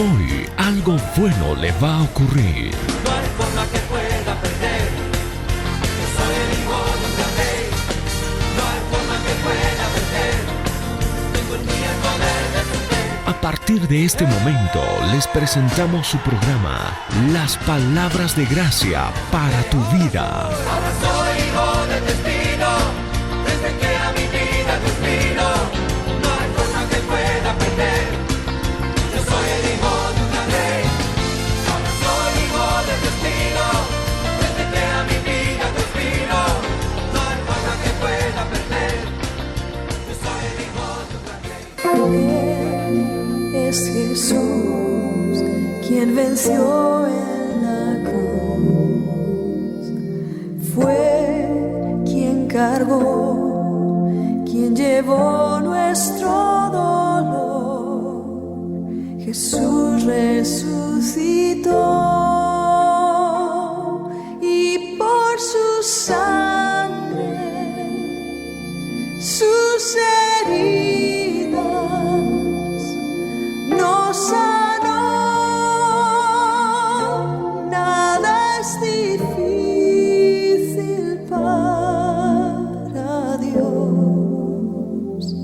Hoy algo bueno le va a ocurrir. No hay forma que pueda perder. Yo soy el hijo de un gran rey. No hay forma que pueda perder. Tengo en mí el poder de su fe. A partir de este momento les presentamos su programa Las Palabras de Gracia para tu vida. Ahora soy hijo del destino. Desde que a mi vida Dios vino. No hay forma que pueda perder. Yo soy el hijo de un gran rey. Ahora soy hijo del destino. Desde que a mi vida Dios vino. No hay forma que pueda perder. Yo soy el hijo de un gran rey. Es Jesús quien venció en la cruz. Fue quien cargó, quien llevó nuestro dolor. Jesús resucitó y por su sangre, sus heridas nos sanó. Nada es difícil para Dios.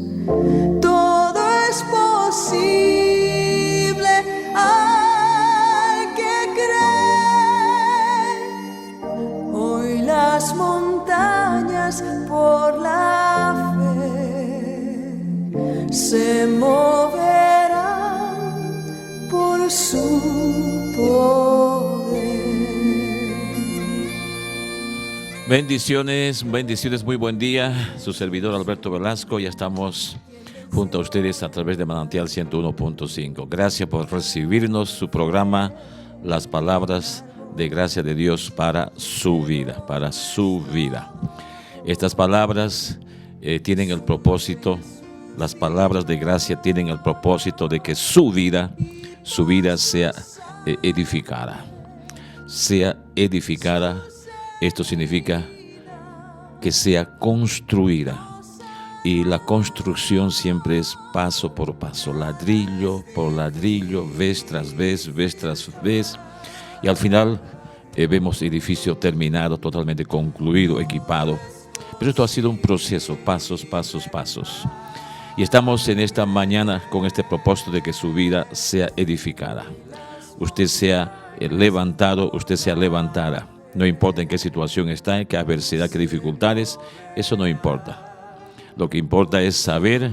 Todo es posible al que cree. Hoy las montañas por la fe se moverán por su poder. Bendiciones, muy buen día. Su servidor Alberto Velasco, ya estamos junto a ustedes a través de Manantial 101.5. Gracias por recibirnos, su programa Las Palabras de Gracia de Dios para su vida, Estas palabras tienen el propósito, las palabras de gracia tienen el propósito de que su vida sea edificada. Esto significa que sea construida. Y la construcción siempre es paso por paso, ladrillo por ladrillo, vez tras vez. Y al final vemos edificio terminado, totalmente concluido, equipado. Pero esto ha sido un proceso, pasos. Y estamos en esta mañana con este propósito de que su vida sea edificada. Usted sea levantado, usted sea levantada. No importa en qué situación está, en qué adversidad, qué dificultades, eso no importa. Lo que importa es saber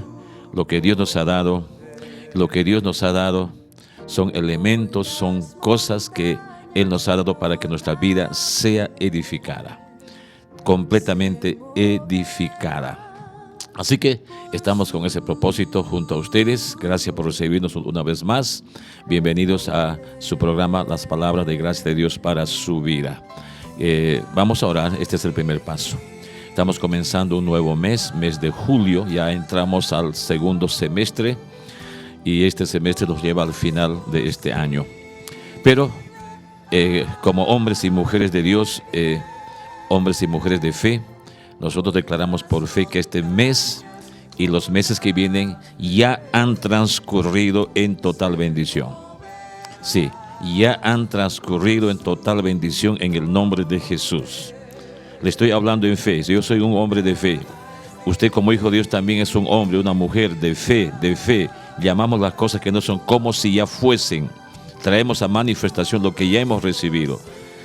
lo que Dios nos ha dado. Lo que Dios nos ha dado son elementos, son cosas que Él nos ha dado para que nuestra vida sea edificada. Completamente edificada. Así que estamos con ese propósito junto a ustedes. Gracias por recibirnos una vez más. Bienvenidos a su programa Las Palabras de Gracia de Dios para su vida. Vamos a orar. Este es el primer paso. Estamos comenzando un nuevo mes de julio. Ya entramos al segundo semestre y este semestre nos lleva al final de este año. Pero como hombres y mujeres de Dios, hombres y mujeres de fe, nosotros declaramos por fe que este mes y los meses que vienen ya han transcurrido en total bendición. Sí, ya han transcurrido en total bendición en el nombre de Jesús. Le estoy hablando en fe. Yo soy un hombre de fe. Usted como hijo de Dios también es un hombre, una mujer de fe. Llamamos las cosas que no son como si ya fuesen. Traemos a manifestación lo que ya hemos recibido.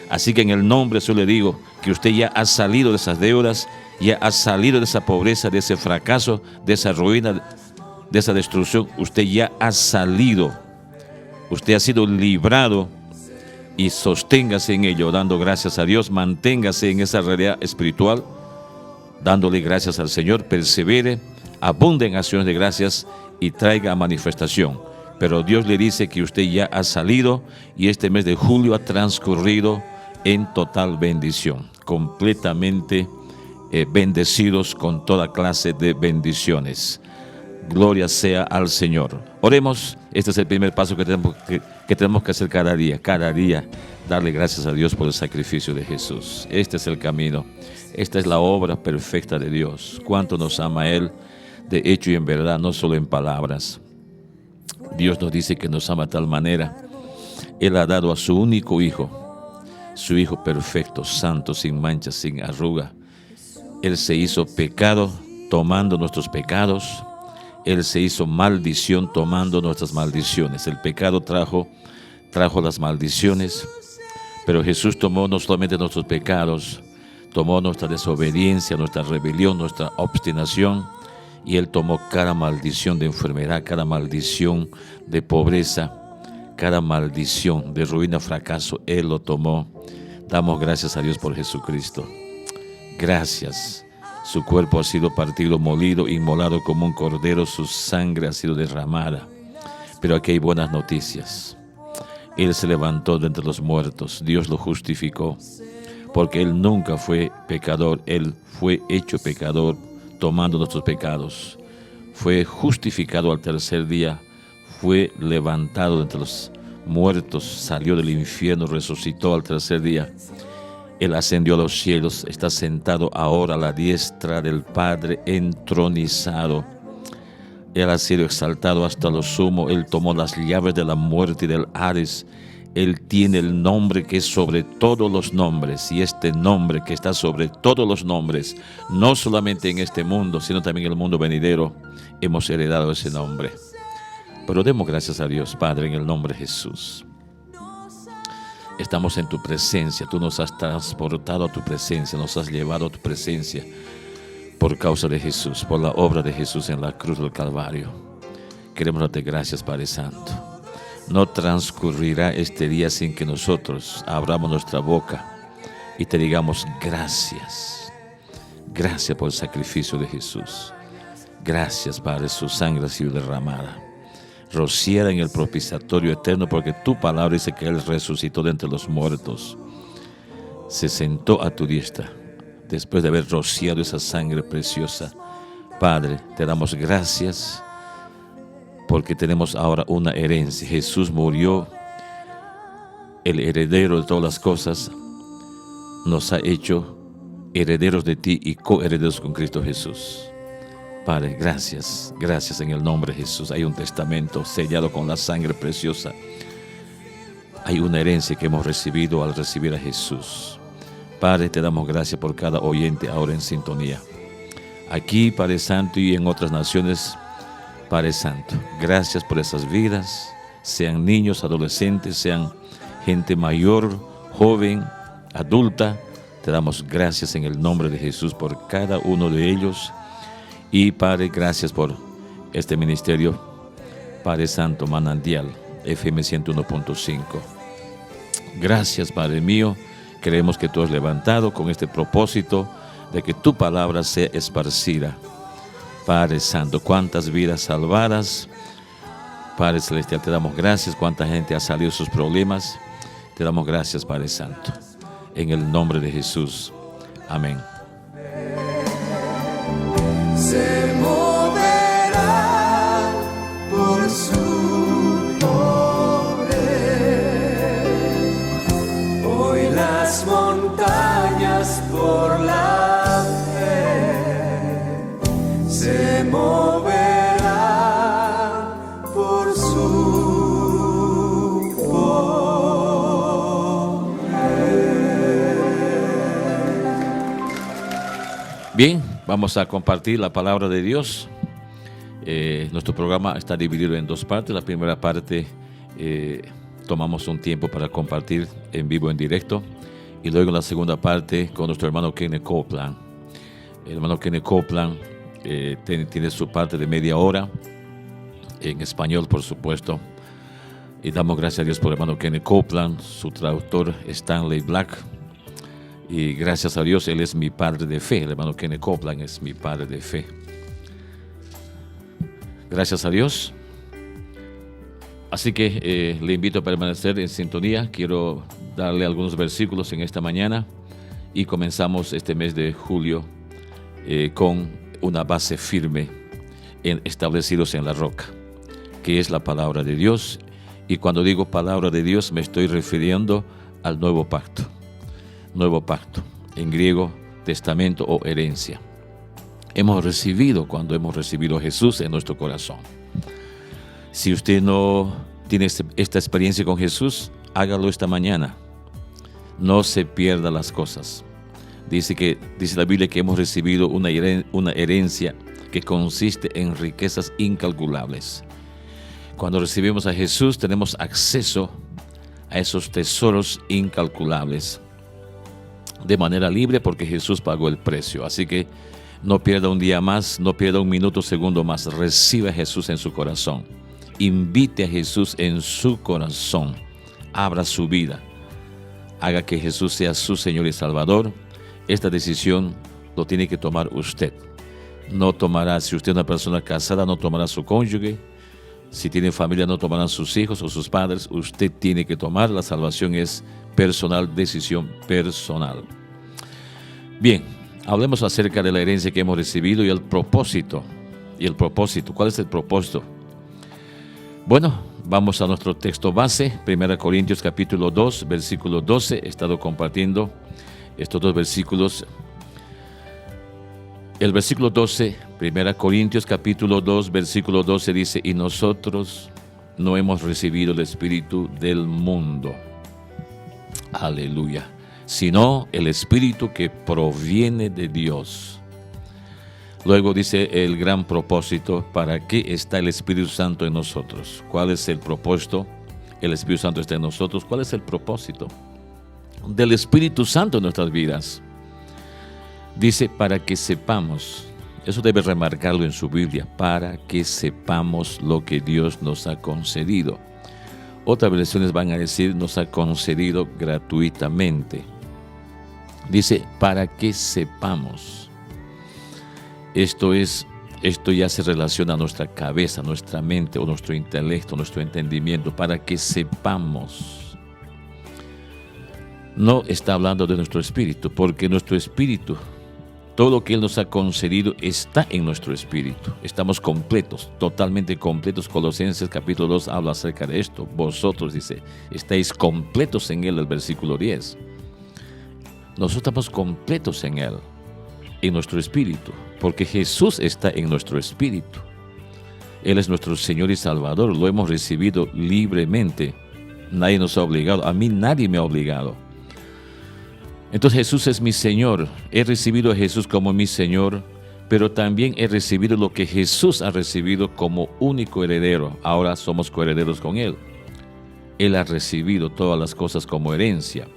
Así que en el nombre yo le digo que usted ya ha salido de esas deudas, ya ha salido de esa pobreza, de ese fracaso, de esa ruina, de esa destrucción. Usted ya ha salido. Usted ha sido librado. Y sosténgase en ello, dando gracias a Dios, manténgase en esa realidad espiritual, dándole gracias al Señor, persevere, abunde en acciones de gracias y traiga manifestación. Pero Dios le dice que usted ya ha salido y este mes de julio ha transcurrido en total bendición, completamente bendecidos con toda clase de bendiciones. Gloria sea al Señor. Oremos. Este es el primer paso que tenemos que hacer cada día, darle gracias a Dios por el sacrificio de Jesús. Este es el camino, esta es la obra perfecta de Dios. Cuánto nos ama Él, de hecho y en verdad, no solo en palabras. Dios nos dice que nos ama de tal manera. Él ha dado a su único Hijo, su Hijo perfecto, santo, sin mancha, sin arruga. Él se hizo pecado tomando nuestros pecados. Él se hizo maldición tomando nuestras maldiciones. El pecado trajo las maldiciones, pero Jesús tomó no solamente nuestros pecados, tomó nuestra desobediencia, nuestra rebelión, nuestra obstinación, y Él tomó cada maldición de enfermedad, cada maldición de pobreza, cada maldición de ruina, fracaso. Él lo tomó. Damos gracias a Dios por Jesucristo. Gracias. Su cuerpo ha sido partido, molido, inmolado como un cordero, su sangre ha sido derramada. Pero aquí hay buenas noticias. Él se levantó de entre los muertos, Dios lo justificó, porque Él nunca fue pecador, Él fue hecho pecador tomando nuestros pecados. Fue justificado al tercer día, fue levantado de entre los muertos, salió del infierno, resucitó al tercer día. Él ascendió a los cielos, está sentado ahora a la diestra del Padre, entronizado. Él ha sido exaltado hasta lo sumo. Él tomó las llaves de la muerte y del Hades. Él tiene el nombre que es sobre todos los nombres, y este nombre que está sobre todos los nombres, no solamente en este mundo, sino también en el mundo venidero, hemos heredado ese nombre. Pero demos gracias a Dios, Padre, en el nombre de Jesús. Estamos en tu presencia, tú nos has transportado a tu presencia, nos has llevado a tu presencia por causa de Jesús, por la obra de Jesús en la cruz del Calvario. Queremos darte gracias, Padre Santo. No transcurrirá este día sin que nosotros abramos nuestra boca y te digamos gracias. Gracias por el sacrificio de Jesús. Gracias, Padre, su sangre ha sido derramada, rociada en el propiciatorio eterno, porque tu palabra dice que Él resucitó de entre los muertos. Se sentó a tu diestra después de haber rociado esa sangre preciosa. Padre, te damos gracias porque tenemos ahora una herencia. Jesús murió, el heredero de todas las cosas, nos ha hecho herederos de ti y coherederos con Cristo Jesús. Padre, gracias, gracias en el nombre de Jesús. Hay un testamento sellado con la sangre preciosa. Hay una herencia que hemos recibido al recibir a Jesús. Padre, te damos gracias por cada oyente ahora en sintonía. Aquí, Padre Santo, y en otras naciones, Padre Santo, gracias por esas vidas, sean niños, adolescentes, sean gente mayor, joven, adulta. Te damos gracias en el nombre de Jesús por cada uno de ellos. Y Padre, gracias por este ministerio, Padre Santo, Manantial, FM 101.5. Gracias, Padre mío. Creemos que tú has levantado con este propósito de que tu palabra sea esparcida. Padre Santo, cuántas vidas salvadas. Padre Celestial, te damos gracias. Cuánta gente ha salido de sus problemas. Te damos gracias, Padre Santo. En el nombre de Jesús. Amén. Se moverá por su poder. Hoy las montañas por la fe se moverán por su poder. Bien, vamos a compartir la palabra de Dios. Nuestro programa está dividido en dos partes. La primera parte tomamos un tiempo para compartir en vivo, en directo. Y luego la segunda parte con nuestro hermano Kenneth Copeland. El hermano Kenneth Copeland tiene su parte de media hora, en español, por supuesto. Y damos gracias a Dios por el hermano Kenneth Copeland, su traductor Stanley Black. Y gracias a Dios, él es mi padre de fe. El hermano Kenneth Copeland es mi padre de fe. Gracias a Dios. Así que le invito a permanecer en sintonía. Quiero darle algunos versículos en esta mañana. Y comenzamos este mes de julio con una base firme, establecidos en la roca, que es la palabra de Dios. Y cuando digo palabra de Dios, me estoy refiriendo al nuevo pacto. Nuevo pacto, en griego, testamento o herencia. Hemos recibido cuando hemos recibido a Jesús en nuestro corazón. Si usted no tiene esta experiencia con Jesús, hágalo esta mañana. No se pierda las cosas. Dice la Biblia que hemos recibido una herencia que consiste en riquezas incalculables. Cuando recibimos a Jesús, tenemos acceso a esos tesoros incalculables de manera libre, porque Jesús pagó el precio. Así que no pierda un día más, no pierda un minuto, segundo más. Reciba a Jesús en su corazón. Invite a Jesús en su corazón. Abra su vida. Haga que Jesús sea su Señor y Salvador. Esta decisión lo tiene que tomar usted. No tomará, si usted es una persona casada, no tomará su cónyuge. Si tiene familia, no tomarán sus hijos o sus padres. Usted tiene que tomar. La salvación es personal, decisión personal. Bien, hablemos acerca de la herencia que hemos recibido y el propósito. ¿Cuál es el propósito? Bueno, vamos a nuestro texto base, 1 Corintios capítulo 2, versículo 12. He estado compartiendo estos dos versículos. El versículo 12, 1 Corintios capítulo 2, versículo 12 dice: y nosotros no hemos recibido el espíritu del mundo. Aleluya. Sino el espíritu que proviene de Dios. Luego dice el gran propósito: ¿para qué está el Espíritu Santo en nosotros? ¿Cuál es el propósito? El Espíritu Santo está en nosotros. ¿Cuál es el propósito del Espíritu Santo en nuestras vidas? Dice, para que sepamos, eso debe remarcarlo en su Biblia, para que sepamos lo que Dios nos ha concedido. Otras versiones van a decir, nos ha concedido gratuitamente. Dice, para que sepamos. Esto ya se relaciona a nuestra cabeza, nuestra mente o nuestro intelecto, nuestro entendimiento, para que sepamos. No está hablando de nuestro espíritu, porque nuestro espíritu, todo lo que Él nos ha concedido está en nuestro espíritu. Estamos completos, totalmente completos. Colosenses capítulo 2 habla acerca de esto. Vosotros, dice, estáis completos en Él, el versículo 10. Nosotros estamos completos en Él, en nuestro espíritu, porque Jesús está en nuestro espíritu. Él es nuestro Señor y Salvador, lo hemos recibido libremente. Nadie nos ha obligado, a mí nadie me ha obligado. Entonces Jesús es mi Señor. He recibido a Jesús como mi Señor, pero también he recibido lo que Jesús ha recibido como único heredero. Ahora somos coherederos con Él. Él ha recibido todas las cosas como herencia.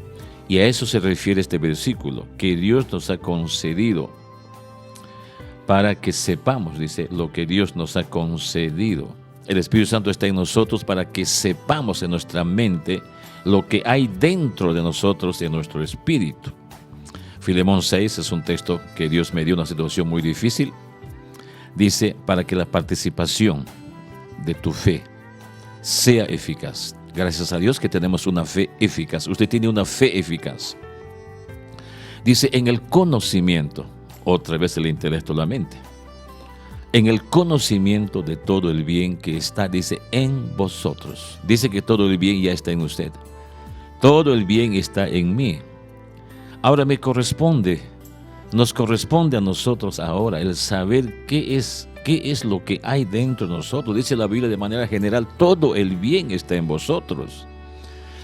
Y a eso se refiere este versículo, que Dios nos ha concedido para que sepamos, dice, lo que Dios nos ha concedido. El Espíritu Santo está en nosotros para que sepamos en nuestra mente lo que hay dentro de nosotros, en nuestro espíritu. Filemón 6 es un texto que Dios me dio en una situación muy difícil. Dice, para que la participación de tu fe sea eficaz. Gracias a Dios que tenemos una fe eficaz. Usted tiene una fe eficaz. Dice, en el conocimiento, otra vez el intelecto, la mente. En el conocimiento de todo el bien que está, dice, en vosotros. Dice que todo el bien ya está en usted. Todo el bien está en mí. Ahora nos corresponde a nosotros ahora el saber qué es lo que hay dentro de nosotros. Dice la Biblia de manera general, todo el bien está en vosotros.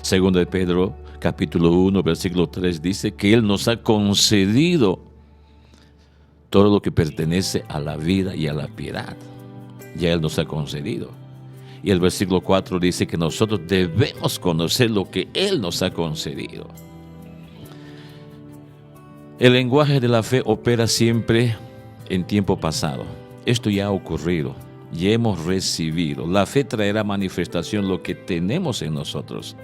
Segundo de Pedro, capítulo 1, versículo 3, dice que Él nos ha concedido todo lo que pertenece a la vida y a la piedad. Ya Él nos ha concedido. Y el versículo 4 dice que nosotros debemos conocer lo que Él nos ha concedido. El lenguaje de la fe opera siempre en tiempo pasado. Esto ya ha ocurrido, ya hemos recibido. La fe traerá manifestación lo que tenemos en nosotros.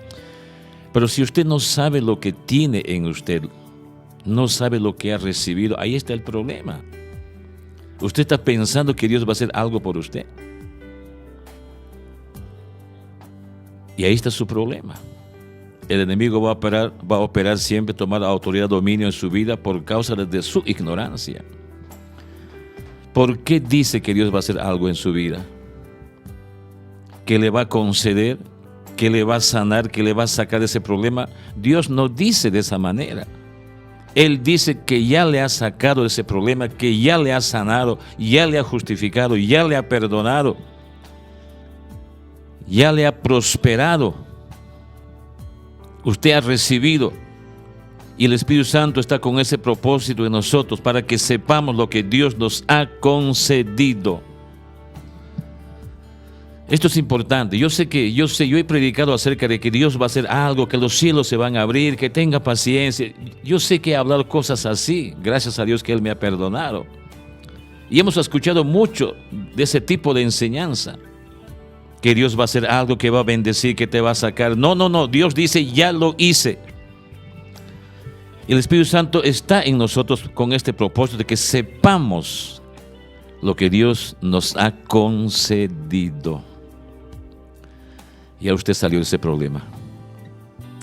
Pero si usted no sabe lo que tiene en usted, no sabe lo que ha recibido, ahí está el problema. Usted está pensando que Dios va a hacer algo por usted. Y ahí está su problema. El enemigo va a operar siempre, tomar autoridad, dominio en su vida por causa de su ignorancia. ¿Por qué dice que Dios va a hacer algo en su vida? ¿Que le va a conceder? ¿Que le va a sanar? ¿Que le va a sacar de ese problema? Dios no dice de esa manera. Él dice que ya le ha sacado de ese problema, que ya le ha sanado, ya le ha justificado, ya le ha perdonado. ya le ha prosperado. Usted ha recibido. Y el Espíritu Santo está con ese propósito en nosotros para que sepamos lo que Dios nos ha concedido. Esto es importante. Yo he predicado acerca de que Dios va a hacer algo, que los cielos se van a abrir, que tenga paciencia. Yo sé que he hablado cosas así, gracias a Dios que Él me ha perdonado. Y hemos escuchado mucho de ese tipo de enseñanza. Que Dios va a hacer algo, que va a bendecir, que te va a sacar. No. Dios dice, ya lo hice. Y el Espíritu Santo está en nosotros con este propósito de que sepamos lo que Dios nos ha concedido. Ya usted salió de ese problema.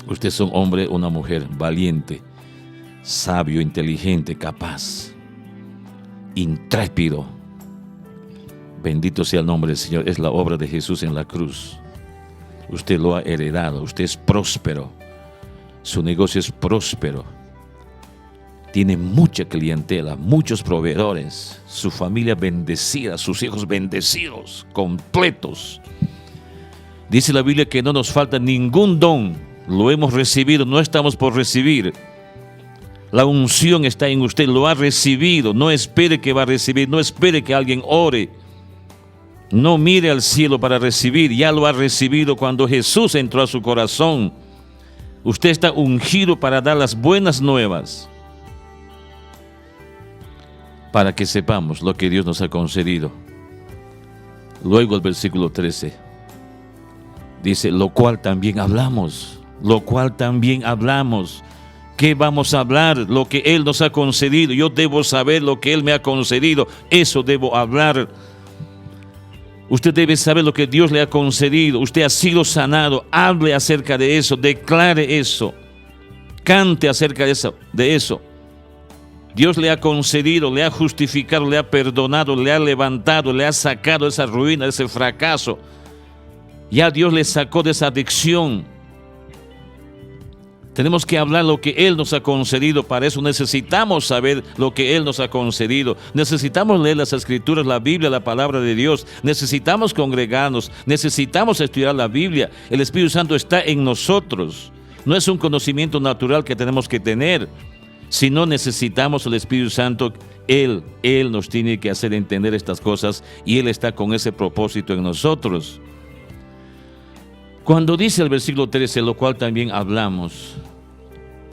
Usted es un hombre, una mujer valiente, sabio, inteligente, capaz, intrépido. Bendito sea el nombre del Señor. Es la obra de Jesús en la cruz. Usted lo ha heredado. Usted es próspero. Su negocio es próspero. Tiene mucha clientela, muchos proveedores. Su familia bendecida, sus hijos bendecidos, completos. Dice la Biblia que no nos falta ningún don. Lo hemos recibido, no estamos por recibir. La unción está en usted, lo ha recibido. No espere que va a recibir, no espere que alguien ore. No mire al cielo para recibir, ya lo ha recibido cuando Jesús entró a su corazón. Usted está ungido para dar las buenas nuevas, para que sepamos lo que Dios nos ha concedido. Luego el versículo 13 dice, lo cual también hablamos. ¿Qué vamos a hablar? Lo que Él nos ha concedido. Yo debo saber lo que Él me ha concedido. Eso debo hablar. Usted debe saber lo que Dios le ha concedido. Usted ha sido sanado. Hable acerca de eso. Declare eso. Cante acerca de eso. Dios le ha concedido, le ha justificado, le ha perdonado, le ha levantado, le ha sacado de esa ruina, de ese fracaso. Ya Dios le sacó de esa adicción. Tenemos que hablar lo que Él nos ha concedido. Para eso necesitamos saber lo que Él nos ha concedido. Necesitamos leer las Escrituras, la Biblia, la palabra de Dios. Necesitamos congregarnos. Necesitamos estudiar la Biblia. El Espíritu Santo está en nosotros. No es un conocimiento natural que tenemos que tener. Si no necesitamos el Espíritu Santo, Él nos tiene que hacer entender estas cosas y Él está con ese propósito en nosotros. Cuando dice el versículo 13, lo cual también hablamos,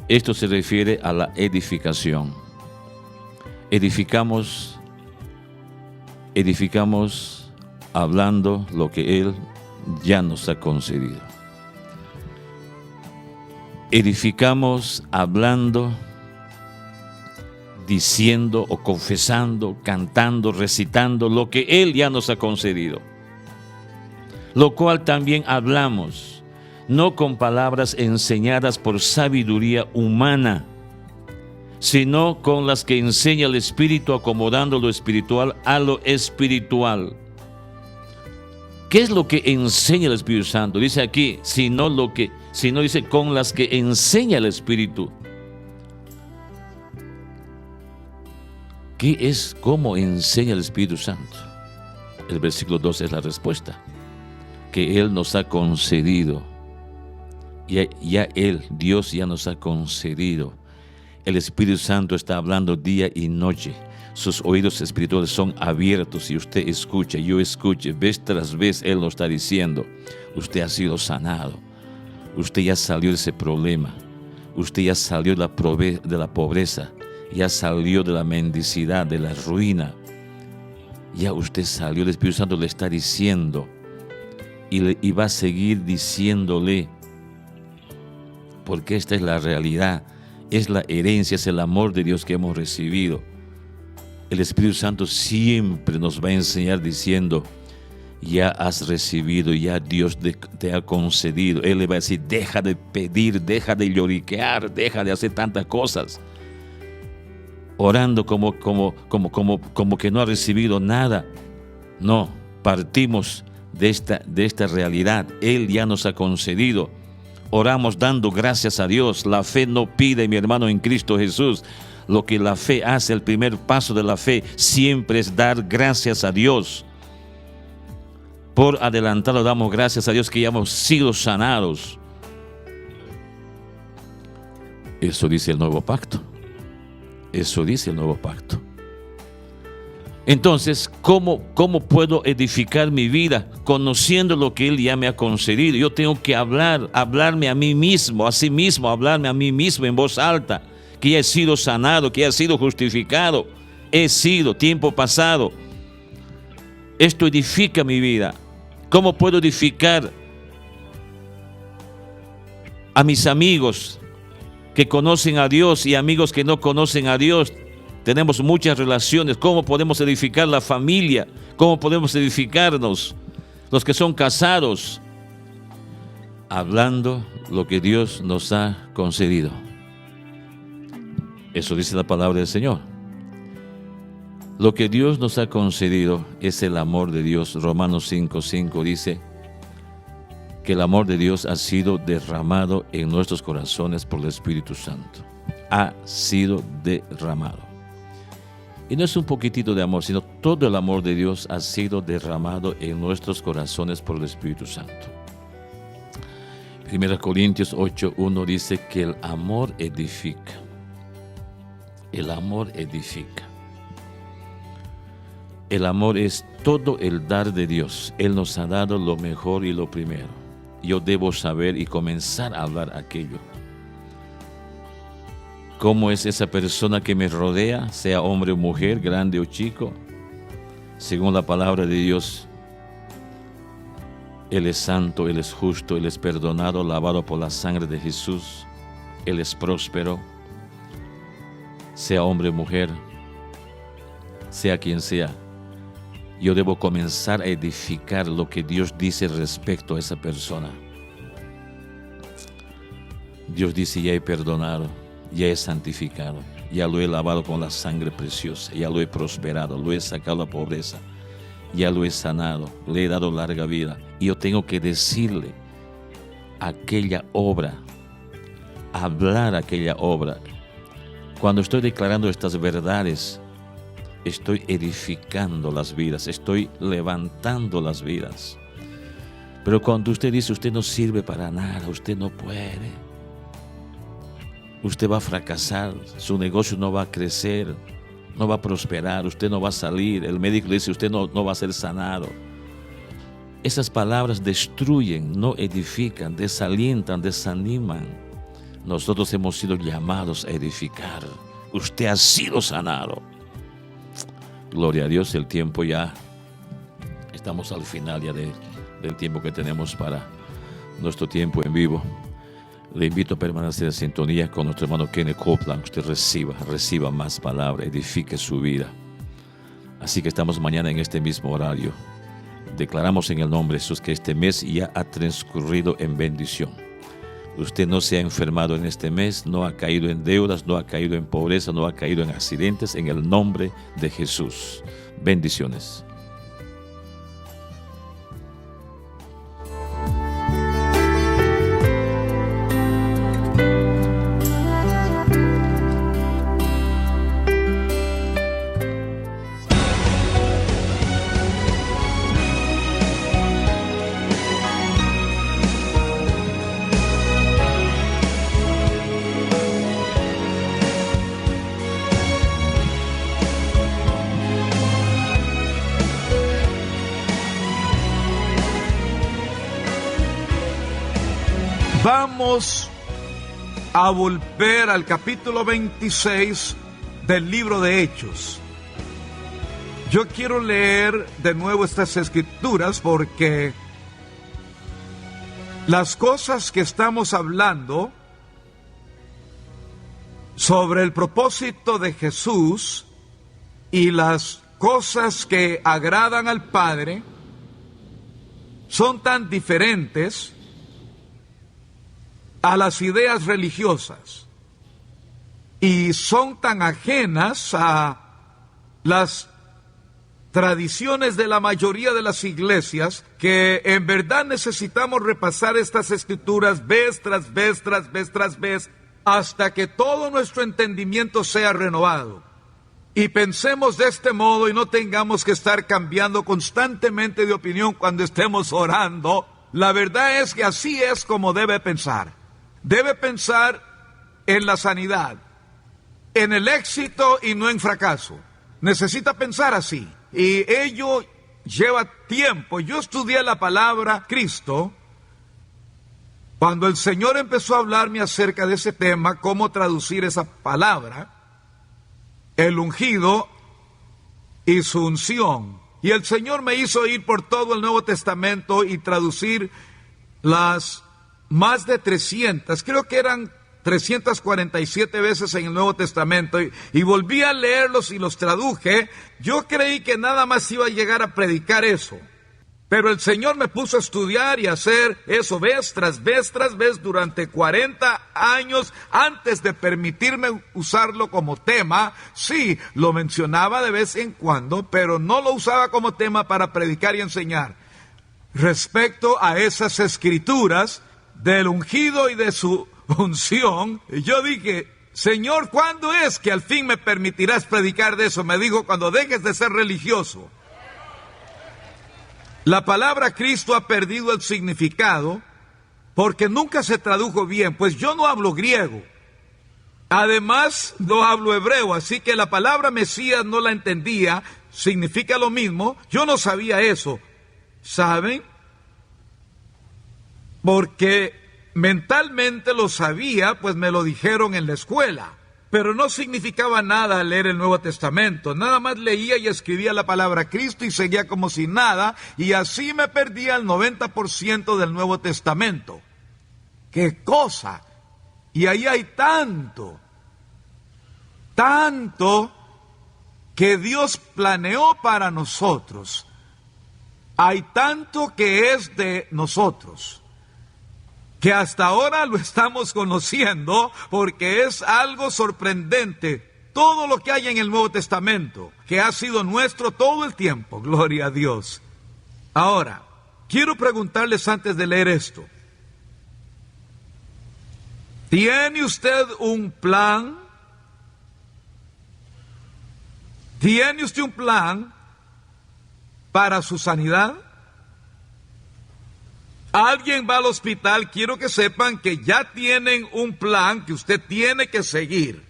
esto se refiere a la edificación. Edificamos hablando lo que Él ya nos ha concedido. Edificamos hablando, diciendo o confesando, cantando, recitando lo que Él ya nos ha concedido. Lo cual también hablamos, no con palabras enseñadas por sabiduría humana, sino con las que enseña el Espíritu, acomodando lo espiritual a lo espiritual. ¿Qué es lo que enseña el Espíritu Santo? Dice aquí, sino dice con las que enseña el Espíritu. ¿Qué es? ¿Cómo enseña el Espíritu Santo? El versículo 12 es la respuesta. Que Él nos ha concedido. Dios ya nos ha concedido. El Espíritu Santo está hablando día y noche. Sus oídos espirituales son abiertos y usted escucha, yo escucho. Vez tras vez Él nos está diciendo, usted ha sido sanado. Usted ya salió de ese problema. Usted ya salió de la pobreza. Ya salió de la mendicidad, de la ruina. Ya usted salió, el Espíritu Santo le está diciendo y va a seguir diciéndole, porque esta es la realidad, es la herencia, es el amor de Dios que hemos recibido. El Espíritu Santo siempre nos va a enseñar diciendo, ya has recibido, ya Dios te ha concedido. Él le va a decir, deja de pedir, deja de lloriquear, deja de hacer tantas cosas. Orando como que no ha recibido nada. No, partimos de esta realidad. Él ya nos ha concedido. Oramos dando gracias a Dios. La fe no pide, mi hermano, en Cristo Jesús. Lo que la fe hace, el primer paso de la fe, siempre es dar gracias a Dios. Por adelantado damos gracias a Dios que ya hemos sido sanados. Eso dice el nuevo pacto. Eso dice el nuevo pacto. Entonces, ¿cómo puedo edificar mi vida? Conociendo lo que Él ya me ha concedido. Yo tengo que hablarme a mí mismo, hablarme a mí mismo en voz alta, que ya he sido sanado, que ya he sido justificado. He sido, tiempo pasado. Esto edifica mi vida. ¿Cómo puedo edificar a mis amigos que conocen a Dios y amigos que no conocen a Dios? Tenemos muchas relaciones. ¿Cómo podemos edificar la familia? ¿Cómo podemos edificarnos los que son casados? Hablando lo que Dios nos ha concedido. Eso dice la palabra del Señor. Lo que Dios nos ha concedido es el amor de Dios. Romanos 5:5 dice que el amor de Dios ha sido derramado en nuestros corazones por el Espíritu Santo. Ha sido derramado. Y no es un poquitito de amor, sino todo el amor de Dios ha sido derramado en nuestros corazones por el Espíritu Santo. 1 Corintios 8:1 dice que el amor edifica. El amor edifica. El amor es todo el dar de Dios. Él nos ha dado lo mejor y lo primero. Yo debo saber y comenzar a hablar aquello. ¿Cómo es esa persona que me rodea, sea hombre o mujer, grande o chico? Según la palabra de Dios, Él es santo, Él es justo, Él es perdonado, lavado por la sangre de Jesús. Él es próspero, sea hombre o mujer, sea quien sea. Yo debo comenzar a edificar lo que Dios dice respecto a esa persona. Dios dice, ya he perdonado, ya he santificado, ya lo he lavado con la sangre preciosa, ya lo he prosperado, lo he sacado de la pobreza, ya lo he sanado, le he dado larga vida. Y yo tengo que decirle aquella obra, hablar aquella obra. Cuando estoy declarando estas verdades, estoy edificando las vidas, estoy levantando las vidas. Pero cuando usted dice, usted no sirve para nada, usted no puede, usted va a fracasar, su negocio no va a crecer, no va a prosperar, usted no va a salir, el médico le dice, usted no va a ser sanado. Esas palabras destruyen, no edifican, desalientan, desaniman. Nosotros hemos sido llamados a edificar. Usted ha sido sanado. Gloria a Dios, el tiempo ya, estamos al final ya del tiempo que tenemos para nuestro tiempo en vivo. Le invito a permanecer en sintonía con nuestro hermano Kenneth Copeland. Usted reciba más palabra, edifique su vida. Así que estamos mañana en este mismo horario. Declaramos en el nombre de Jesús que este mes ya ha transcurrido en bendición. Usted no se ha enfermado en este mes, no ha caído en deudas, no ha caído en pobreza, no ha caído en accidentes, en el nombre de Jesús. Bendiciones. Vamos a volver al capítulo 26 del libro de Hechos. Yo quiero leer de nuevo estas escrituras porque las cosas que estamos hablando sobre el propósito de Jesús y las cosas que agradan al Padre son tan diferentes a las ideas religiosas y son tan ajenas a las tradiciones de la mayoría de las iglesias que en verdad necesitamos repasar estas escrituras vez tras vez, tras vez, tras vez, hasta que todo nuestro entendimiento sea renovado. y pensemos de este modo y no tengamos que estar cambiando constantemente de opinión cuando estemos orando, la verdad es que así es como debe pensar. Debe pensar en la sanidad, en el éxito y no en fracaso. Necesita pensar así. Y ello lleva tiempo. Yo estudié la palabra Cristo cuando el Señor empezó a hablarme acerca de ese tema, cómo traducir esa palabra, el ungido y su unción. Y el Señor me hizo ir por todo el Nuevo Testamento y traducir las más de 300, creo que eran 347 veces en el Nuevo Testamento, y volví a leerlos y los traduje. Yo creí que nada más iba a llegar a predicar eso, pero el Señor me puso a estudiar y a hacer eso vez tras vez tras vez durante 40 años antes de permitirme usarlo como tema. Sí, lo mencionaba de vez en cuando, pero no lo usaba como tema para predicar y enseñar. Respecto a esas escrituras del ungido y de su unción, yo dije: Señor, ¿cuándo es que al fin me permitirás predicar de eso? Me dijo: cuando dejes de ser religioso. La palabra Cristo ha perdido el significado porque nunca se tradujo bien, pues yo no hablo griego. Además, no hablo hebreo, así que la palabra Mesías no la entendía. Significa lo mismo. Yo no sabía eso. ¿Saben? Porque mentalmente lo sabía, pues me lo dijeron en la escuela, pero no significaba nada leer el Nuevo Testamento. Nada más leía y escribía la palabra Cristo y seguía como si nada, y así me perdía el 90% del Nuevo Testamento. ¡Qué cosa! Y ahí hay tanto que Dios planeó para nosotros. Hay tanto que es de nosotros, que hasta ahora lo estamos conociendo, porque es algo sorprendente todo lo que hay en el Nuevo Testamento, que ha sido nuestro todo el tiempo. Gloria a Dios. Ahora, quiero preguntarles antes de leer esto: ¿tiene usted un plan? ¿Tiene usted un plan para su sanidad? Alguien va al hospital, quiero que sepan que ya tienen un plan que usted tiene que seguir.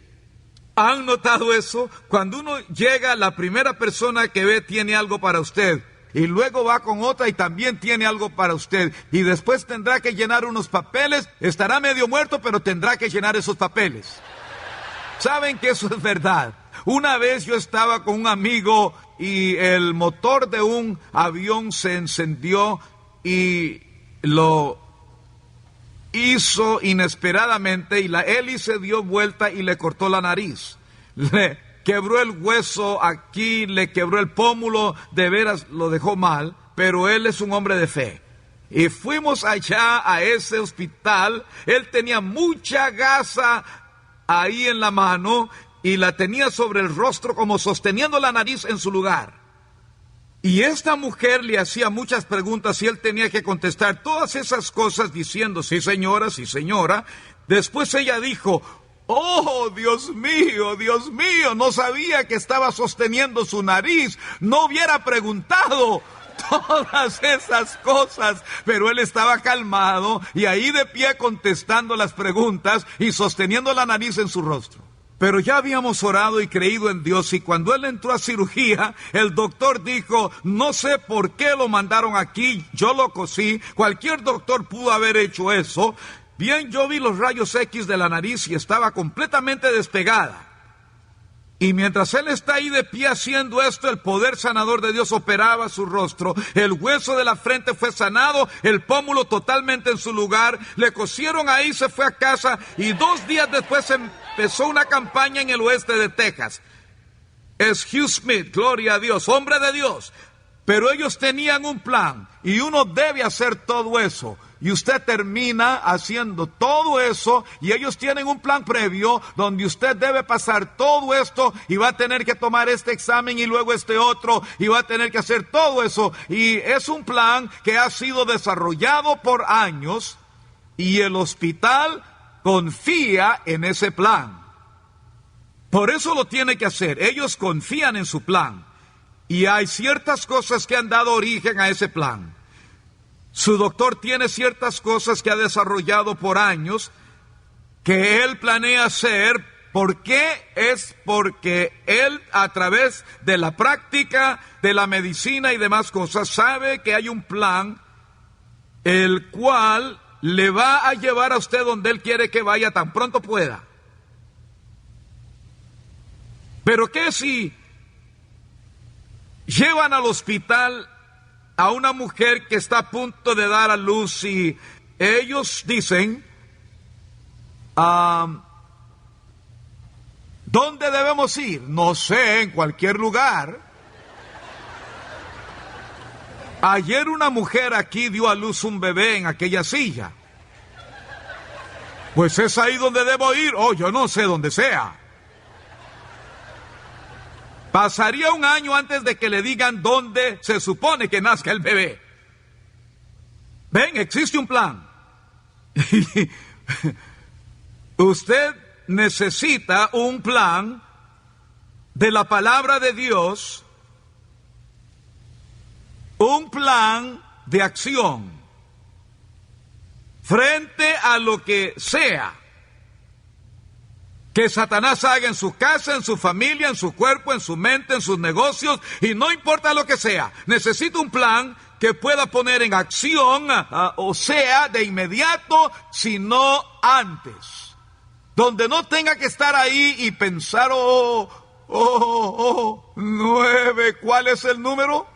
¿Han notado eso? Cuando uno llega, la primera persona que ve tiene algo para usted, y luego va con otra y también tiene algo para usted, y después tendrá que llenar unos papeles. Estará medio muerto, pero tendrá que llenar esos papeles. ¿Saben que eso es verdad? Una vez yo estaba con un amigo y el motor de un avión se encendió y lo hizo inesperadamente, y la hélice dio vuelta y le cortó la nariz. Le quebró el hueso aquí, le quebró el pómulo, de veras lo dejó mal, pero él es un hombre de fe. Y fuimos allá a ese hospital. Él tenía mucha gasa ahí en la mano y la tenía sobre el rostro, como sosteniendo la nariz en su lugar. Y esta mujer le hacía muchas preguntas y él tenía que contestar todas esas cosas diciendo: sí señora, sí señora. Después ella dijo: oh, Dios mío, no sabía que estaba sosteniendo su nariz. No hubiera preguntado todas esas cosas. Pero él estaba calmado y ahí de pie contestando las preguntas y sosteniendo la nariz en su rostro. Pero ya habíamos orado y creído en Dios, y cuando él entró a cirugía, el doctor dijo: no sé por qué lo mandaron aquí, yo lo cosí, cualquier doctor pudo haber hecho eso. Bien, yo vi los rayos X de la nariz y estaba completamente despegada. Y mientras él está ahí de pie haciendo esto, el poder sanador de Dios operaba su rostro. El hueso de la frente fue sanado, el pómulo totalmente en su lugar. Le cosieron ahí, se fue a casa, y 2 días después empezó una campaña en el oeste de Texas. Es Hugh Smith, gloria a Dios, hombre de Dios. Pero ellos tenían un plan, y uno debe hacer todo eso. Y usted termina haciendo todo eso, y ellos tienen un plan previo donde usted debe pasar todo esto, y va a tener que tomar este examen y luego este otro, y va a tener que hacer todo eso. Y es un plan que ha sido desarrollado por años, y el hospital confía en ese plan. Por eso lo tiene que hacer. Ellos confían en su plan. Y hay ciertas cosas que han dado origen a ese plan. Su doctor tiene ciertas cosas que ha desarrollado por años que él planea hacer. ¿Por qué? Es porque él, a través de la práctica de la medicina y demás cosas, sabe que hay un plan el cual le va a llevar a usted donde él quiere que vaya tan pronto pueda. Pero ¿qué si llevan al hospital a una mujer que está a punto de dar a luz y ellos dicen, ¿dónde debemos ir? No sé, en cualquier lugar. Ayer una mujer aquí dio a luz un bebé en aquella silla. Pues es ahí donde debo ir. Oh, yo no sé dónde sea. Pasaría un año antes de que le digan dónde se supone que nazca el bebé. Ven, existe un plan. Usted necesita un plan de la palabra de Dios, un plan de acción frente a lo que sea que Satanás haga en su casa, en su familia, en su cuerpo, en su mente, en sus negocios, y no importa lo que sea. Necesita un plan que pueda poner en acción, o sea, de inmediato, sino antes. Donde no tenga que estar ahí y pensar, 9, ¿cuál es el número?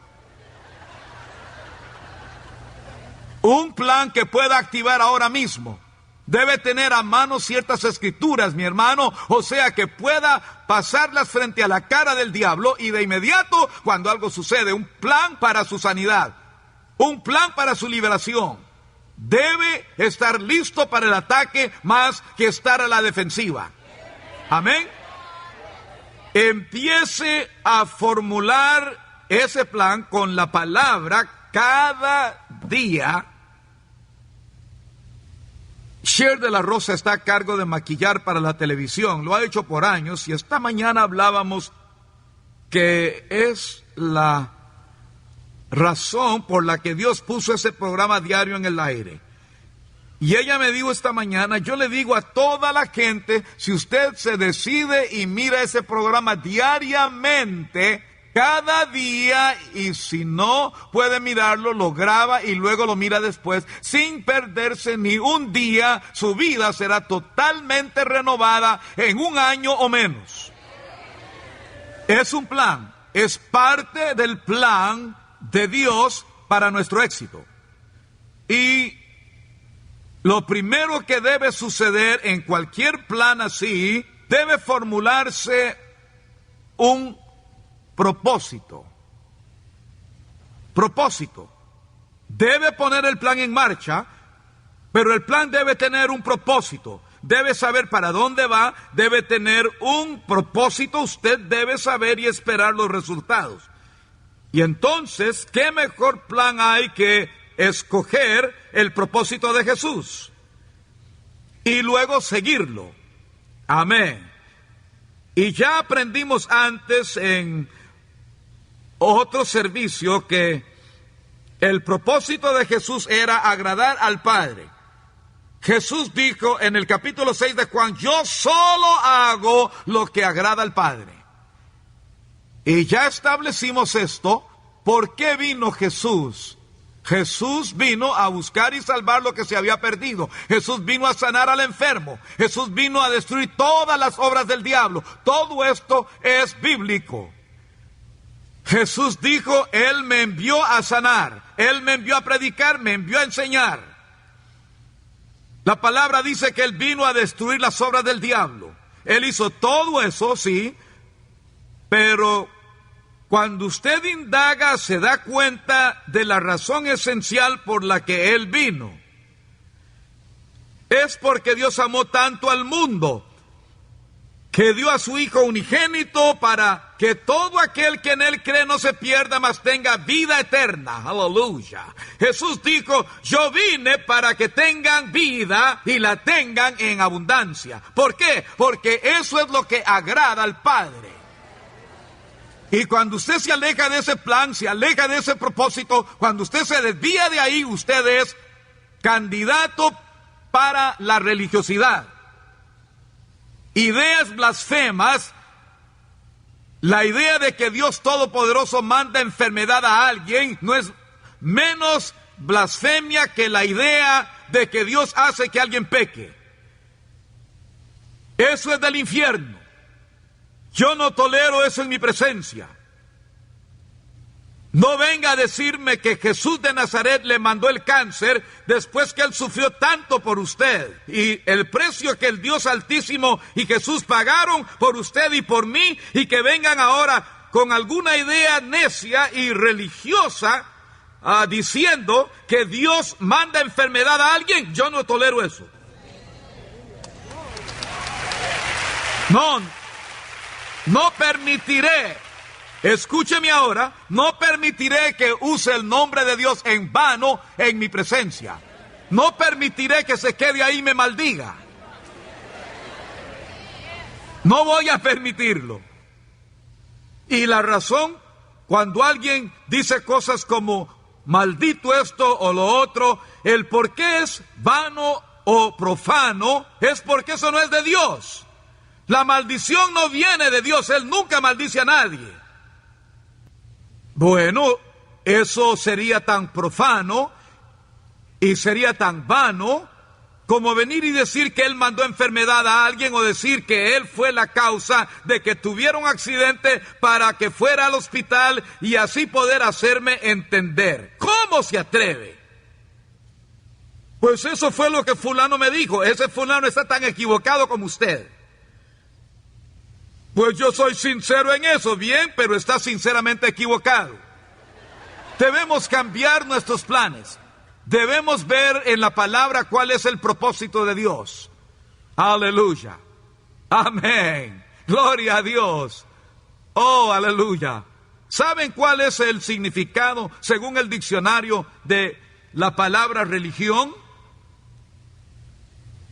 Un plan que pueda activar ahora mismo. Debe tener a mano ciertas escrituras, mi hermano, o sea que pueda pasarlas frente a la cara del diablo y de inmediato, cuando algo sucede, un plan para su sanidad, un plan para su liberación. Debe estar listo para el ataque más que estar a la defensiva. Amén. Empiece a formular ese plan con la palabra cada día. Cher de la Rosa está a cargo de maquillar para la televisión, lo ha hecho por años, y esta mañana hablábamos que es la razón por la que Dios puso ese programa diario en el aire. Y ella me dijo esta mañana, yo le digo a toda la gente, si usted se decide y mira ese programa diariamente, cada día, y si no puede mirarlo, lo graba y luego lo mira después, sin perderse ni un día, su vida será totalmente renovada en un año o menos. Es un plan, es parte del plan de Dios para nuestro éxito. Y lo primero que debe suceder en cualquier plan así, debe formularse un propósito. Debe poner el plan en marcha, pero el plan debe tener un propósito. Debe saber para dónde va, debe tener un propósito. Usted debe saber y esperar los resultados. Y entonces, ¿qué mejor plan hay que escoger el propósito de Jesús y luego seguirlo? Amén. Y ya aprendimos antes en otro servicio que el propósito de Jesús era agradar al Padre. Jesús dijo en el capítulo 6 de Juan, yo solo hago lo que agrada al Padre. Y ya establecimos esto. ¿Por qué vino Jesús? Jesús vino a buscar y salvar lo que se había perdido. Jesús vino a sanar al enfermo. Jesús vino a destruir todas las obras del diablo. Todo esto es bíblico. Jesús dijo, Él me envió a sanar, Él me envió a predicar, me envió a enseñar. La palabra dice que Él vino a destruir las obras del diablo. Él hizo todo eso, sí, pero cuando usted indaga se da cuenta de la razón esencial por la que Él vino. Es porque Dios amó tanto al mundo que dio a su Hijo unigénito para que todo aquel que en Él cree no se pierda, mas tenga vida eterna. Aleluya. Jesús dijo, yo vine para que tengan vida y la tengan en abundancia. ¿Por qué? Porque eso es lo que agrada al Padre. Y cuando usted se aleja de ese plan, se aleja de ese propósito, cuando usted se desvía de ahí, usted es candidato para la religiosidad. Ideas blasfemas, la idea de que Dios Todopoderoso manda enfermedad a alguien no es menos blasfemia que la idea de que Dios hace que alguien peque. Eso es del infierno. Yo no tolero eso en mi presencia. No venga a decirme que Jesús de Nazaret le mandó el cáncer después que Él sufrió tanto por usted. Y el precio que el Dios Altísimo y Jesús pagaron por usted y por mí, y que vengan ahora con alguna idea necia y religiosa diciendo que Dios manda enfermedad a alguien. Yo no tolero eso. No permitiré. Escúcheme ahora, no permitiré que use el nombre de Dios en vano en mi presencia. No permitiré que se quede ahí y me maldiga. No voy a permitirlo. Y la razón, cuando alguien dice cosas como maldito esto o lo otro, el por qué es vano o profano es porque eso no es de Dios. La maldición no viene de Dios, Él nunca maldice a nadie. Bueno, eso sería tan profano y sería tan vano como venir y decir que Él mandó enfermedad a alguien, o decir que Él fue la causa de que tuviera un accidente para que fuera al hospital y así poder hacerme entender. ¿Cómo se atreve? Pues eso fue lo que fulano me dijo. Ese fulano está tan equivocado como usted. Pues yo soy sincero en eso, bien, pero está sinceramente equivocado. Debemos cambiar nuestros planes. Debemos ver en la palabra cuál es el propósito de Dios. Aleluya. Amén. Gloria a Dios. Oh, aleluya. ¿Saben cuál es el significado, según el diccionario, de la palabra religión?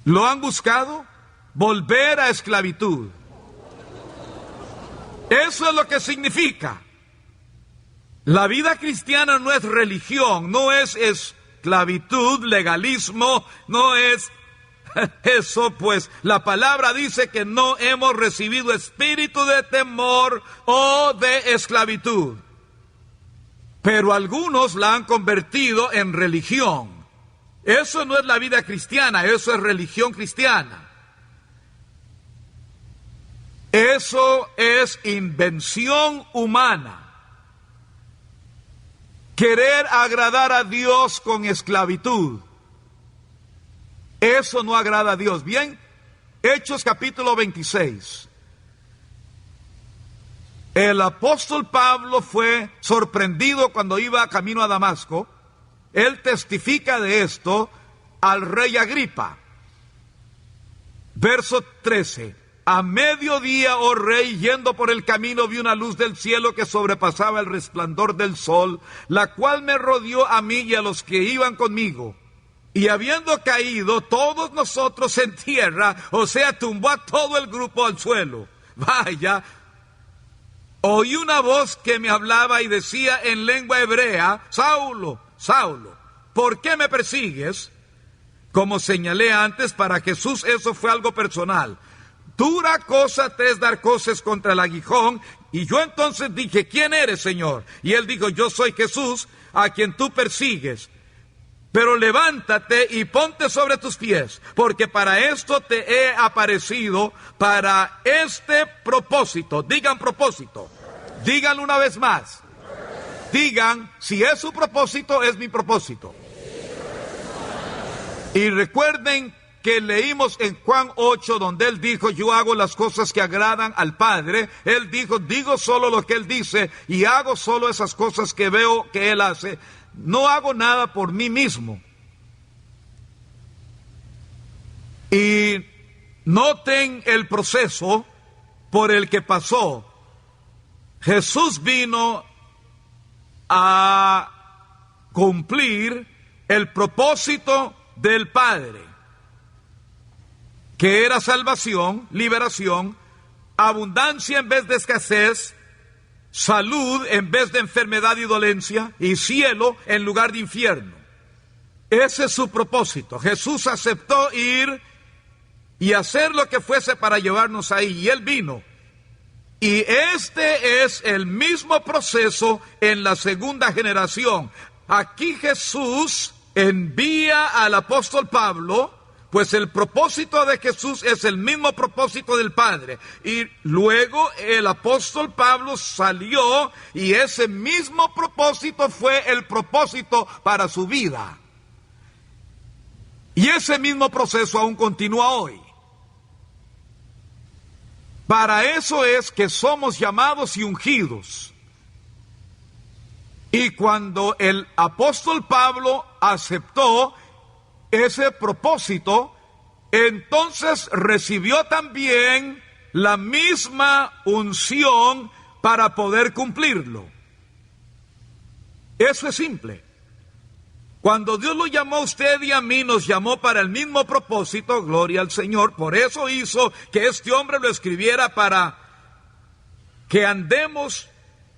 ¿Lo han buscado? Volver a esclavitud. Eso es lo que significa. La vida cristiana no es religión, no es esclavitud, legalismo, no es eso, pues la palabra dice que no hemos recibido espíritu de temor o de esclavitud. Pero algunos la han convertido en religión. Eso no es la vida cristiana, eso es religión cristiana. Eso es invención humana. Querer agradar a Dios con esclavitud. Eso no agrada a Dios. Bien, Hechos capítulo 26. El apóstol Pablo fue sorprendido cuando iba camino a Damasco. Él testifica de esto al rey Agripa. Verso 13. A mediodía, oh rey, yendo por el camino, vi una luz del cielo que sobrepasaba el resplandor del sol, la cual me rodeó a mí y a los que iban conmigo. Y habiendo caído todos nosotros en tierra, o sea, tumbó a todo el grupo al suelo. Vaya, oí una voz que me hablaba y decía en lengua hebrea, Saulo, Saulo, ¿por qué me persigues? Como señalé antes, para Jesús eso fue algo personal. Dura cosa te es dar cosas contra el aguijón. Y yo entonces dije, ¿quién eres, Señor? Y él dijo, yo soy Jesús, a quien tú persigues. Pero levántate y ponte sobre tus pies, porque para esto te he aparecido, para este propósito. Digan propósito. Díganlo una vez más. Digan, si es su propósito, es mi propósito. Y recuerden que leímos en Juan 8, donde Él dijo, yo hago las cosas que agradan al Padre. Él dijo, digo solo lo que Él dice y hago solo esas cosas que veo que Él hace. No hago nada por mí mismo. Y noten el proceso. por el que pasó. Jesús vino a cumplir el propósito del Padre, que era salvación, liberación, abundancia en vez de escasez, salud en vez de enfermedad y dolencia, y cielo en lugar de infierno. Ese es su propósito. Jesús aceptó ir y hacer lo que fuese para llevarnos ahí, y Él vino. Y este es el mismo proceso en la segunda generación. Aquí Jesús envía al apóstol Pablo, pues el propósito de Jesús es el mismo propósito del Padre. Y luego el apóstol Pablo salió y ese mismo propósito fue el propósito para su vida. Y ese mismo proceso aún continúa hoy. Para eso es que somos llamados y ungidos. Y cuando el apóstol Pablo aceptó ese propósito, entonces recibió también la misma unción para poder cumplirlo. Eso es simple. Cuando Dios lo llamó a usted y a mí, nos llamó para el mismo propósito, gloria al Señor. Por eso hizo que este hombre lo escribiera, para que andemos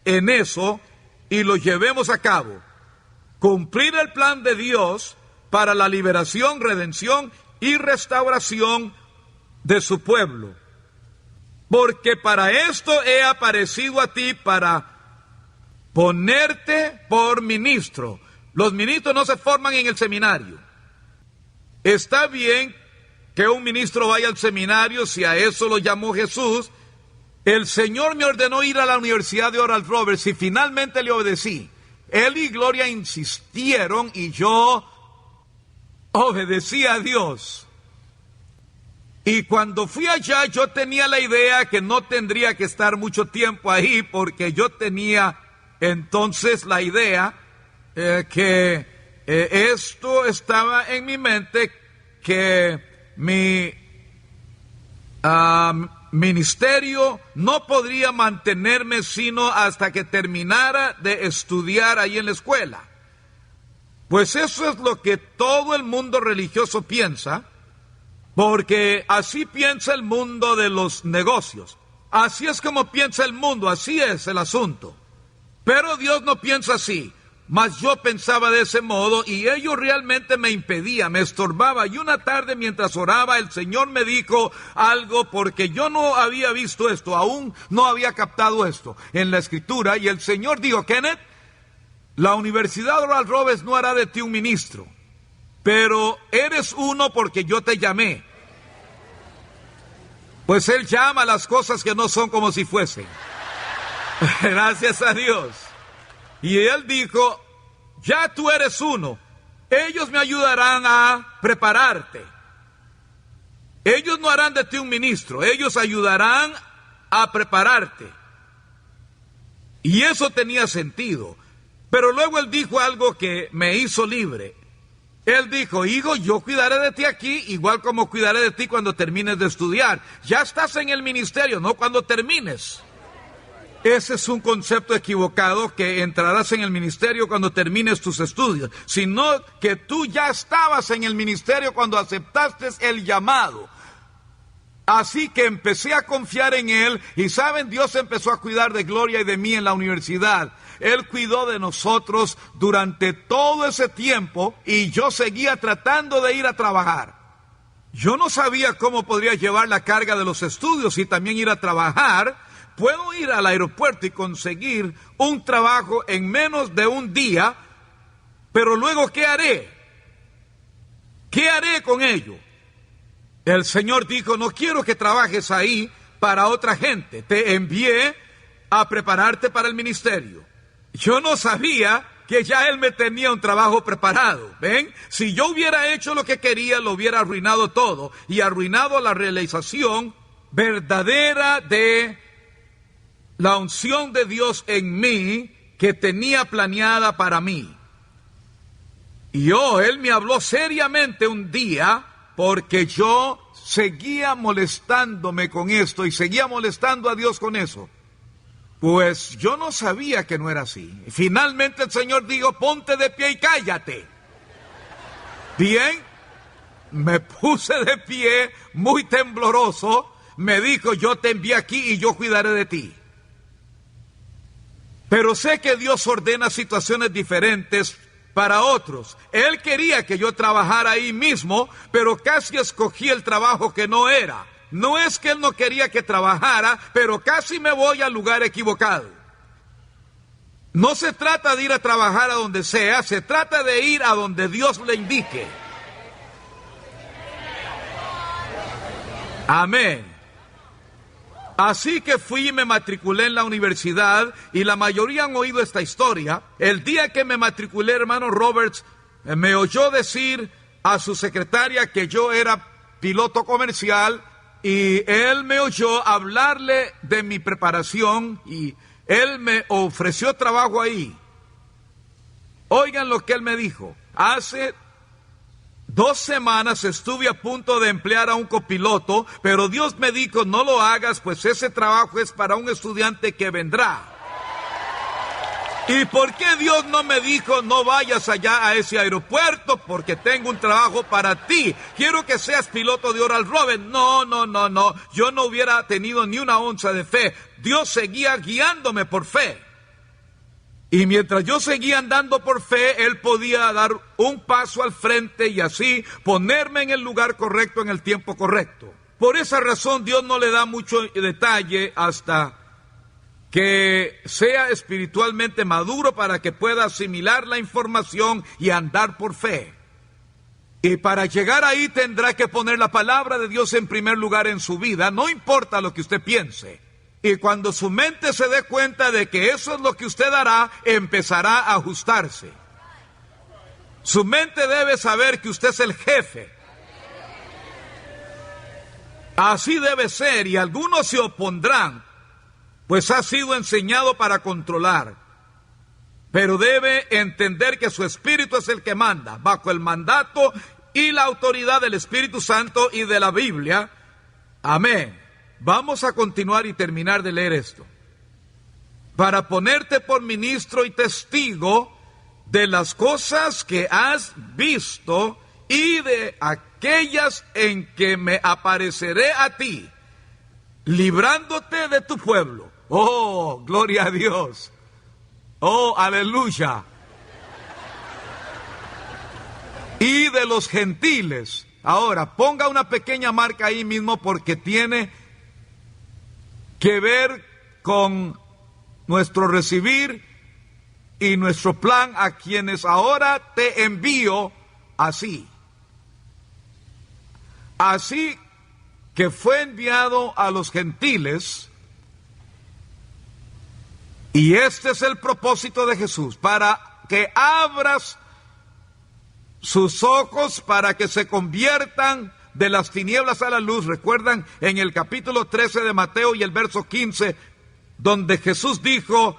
en eso y lo llevemos a cabo. Cumplir el plan de Dios para la liberación, redención y restauración de su pueblo. Porque para esto he aparecido a ti, para ponerte por ministro. Los ministros no se forman en el seminario. Está bien que un ministro vaya al seminario, si a eso lo llamó Jesús. El Señor me ordenó ir a la Universidad de Oral Roberts y finalmente le obedecí. Él y Gloria insistieron y yo obedecí a Dios. Y cuando fui allá, yo tenía la idea que no tendría que estar mucho tiempo ahí, porque yo tenía entonces la idea que esto estaba en mi mente, que mi ministerio no podría mantenerme sino hasta que terminara de estudiar ahí en la escuela. Pues eso es lo que todo el mundo religioso piensa, porque así piensa el mundo de los negocios. Así es como piensa el mundo, así es el asunto. Pero Dios no piensa así. Mas yo pensaba de ese modo y ello realmente me impedía, me estorbaba. Y una tarde mientras oraba, el Señor me dijo algo, porque yo no había visto esto, aún no había captado esto en la Escritura. Y el Señor dijo: Kenneth, la Universidad Oral Roberts no hará de ti un ministro, pero eres uno porque yo te llamé. Pues Él llama las cosas que no son como si fuesen. Gracias a Dios. Y Él dijo: ya tú eres uno. Ellos me ayudarán a prepararte. Ellos no harán de ti un ministro. Ellos ayudarán a prepararte. Y eso tenía sentido. Pero luego Él dijo algo que me hizo libre. Él dijo: hijo, yo cuidaré de ti aquí, igual como cuidaré de ti cuando termines de estudiar. Ya estás en el ministerio, no cuando termines. Ese es un concepto equivocado, que entrarás en el ministerio cuando termines tus estudios, sino que tú ya estabas en el ministerio cuando aceptaste el llamado. Así que empecé a confiar en Él, y saben, Dios empezó a cuidar de Gloria y de mí en la universidad. Él cuidó de nosotros durante todo ese tiempo, y yo seguía tratando de ir a trabajar. Yo no sabía cómo podría llevar la carga de los estudios y también ir a trabajar. Puedo ir al aeropuerto y conseguir un trabajo en menos de un día, pero luego, ¿qué haré? ¿Qué haré con ello? El Señor dijo: no quiero que trabajes ahí para otra gente. Te envié a prepararte para el ministerio. Yo no sabía que ya Él me tenía un trabajo preparado. ¿Ven? Si yo hubiera hecho lo que quería, lo hubiera arruinado todo, y arruinado la realización verdadera de la unción de Dios en mí, que tenía planeada para mí. Y Él me habló seriamente un día, porque yo seguía molestándome con esto y seguía molestando a Dios con eso. Pues yo no sabía que no era así. Finalmente el Señor dijo, ponte de pie y cállate. Bien, me puse de pie, muy tembloroso. Me dijo, yo te envié aquí y yo cuidaré de ti. Pero sé que Dios ordena situaciones diferentes para otros. Él quería que yo trabajara ahí mismo, pero casi escogí el trabajo que no era. No es que Él no quería que trabajara, pero casi me voy al lugar equivocado. No se trata de ir a trabajar a donde sea, se trata de ir a donde Dios le indique. Amén. Así que fui y me matriculé en la universidad, y la mayoría han oído esta historia. El día que me matriculé, hermano Roberts me oyó decir a su secretaria que yo era piloto comercial, y él me oyó hablarle de mi preparación, y él me ofreció trabajo ahí. Oigan lo que él me dijo. Hace 2 semanas estuve a punto de emplear a un copiloto, pero Dios me dijo, no lo hagas, pues ese trabajo es para un estudiante que vendrá. ¿Y por qué Dios no me dijo, no vayas allá a ese aeropuerto, porque tengo un trabajo para ti? Quiero que seas piloto de Oral Roberts. No. Yo no hubiera tenido ni una onza de fe. Dios seguía guiándome por fe. Y mientras yo seguía andando por fe, Él podía dar un paso al frente y así ponerme en el lugar correcto en el tiempo correcto. Por esa razón Dios no le da mucho detalle hasta que sea espiritualmente maduro para que pueda asimilar la información y andar por fe. Y para llegar ahí tendrá que poner la palabra de Dios en primer lugar en su vida, no importa lo que usted piense. Y cuando su mente se dé cuenta de que eso es lo que usted hará, empezará a ajustarse. Su mente debe saber que usted es el jefe. Así debe ser, y algunos se opondrán, pues ha sido enseñado para controlar. Pero debe entender que su espíritu es el que manda, bajo el mandato y la autoridad del Espíritu Santo y de la Biblia. Amén. Vamos a continuar y terminar de leer esto. Para ponerte por ministro y testigo de las cosas que has visto y de aquellas en que me apareceré a ti, librándote de tu pueblo. Oh, gloria a Dios. Oh, aleluya. Y de los gentiles. Ahora, ponga una pequeña marca ahí mismo porque tiene que ver con nuestro recibir y nuestro plan, a quienes ahora te envío así. Así que fue enviado a los gentiles, y este es el propósito de Jesús, para que abras sus ojos, para que se conviertan de las tinieblas a la luz. Recuerdan en el capítulo 13 de Mateo y el verso 15, donde Jesús dijo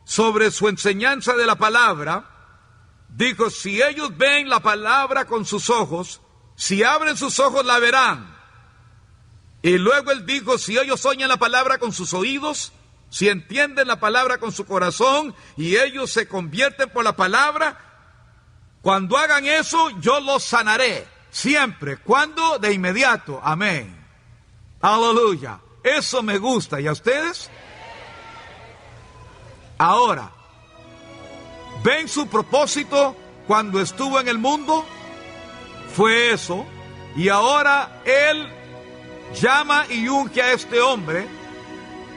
sobre su enseñanza de la palabra, dijo, si ellos ven la palabra con sus ojos, si abren sus ojos la verán. Y luego Él dijo, si ellos oyen la palabra con sus oídos, si entienden la palabra con su corazón, y ellos se convierten por la palabra, cuando hagan eso, yo los sanaré. Siempre. ¿Cuándo? De inmediato. Amén. Aleluya. Eso me gusta. ¿Y a ustedes? Ahora, ¿ven su propósito cuando estuvo en el mundo? Fue eso. Y ahora Él llama y unge a este hombre.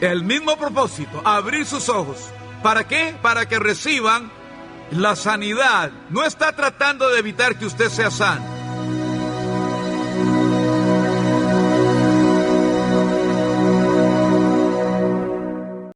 El mismo propósito, abrir sus ojos. ¿Para qué? Para que reciban la sanidad. No está tratando de evitar que usted sea sano.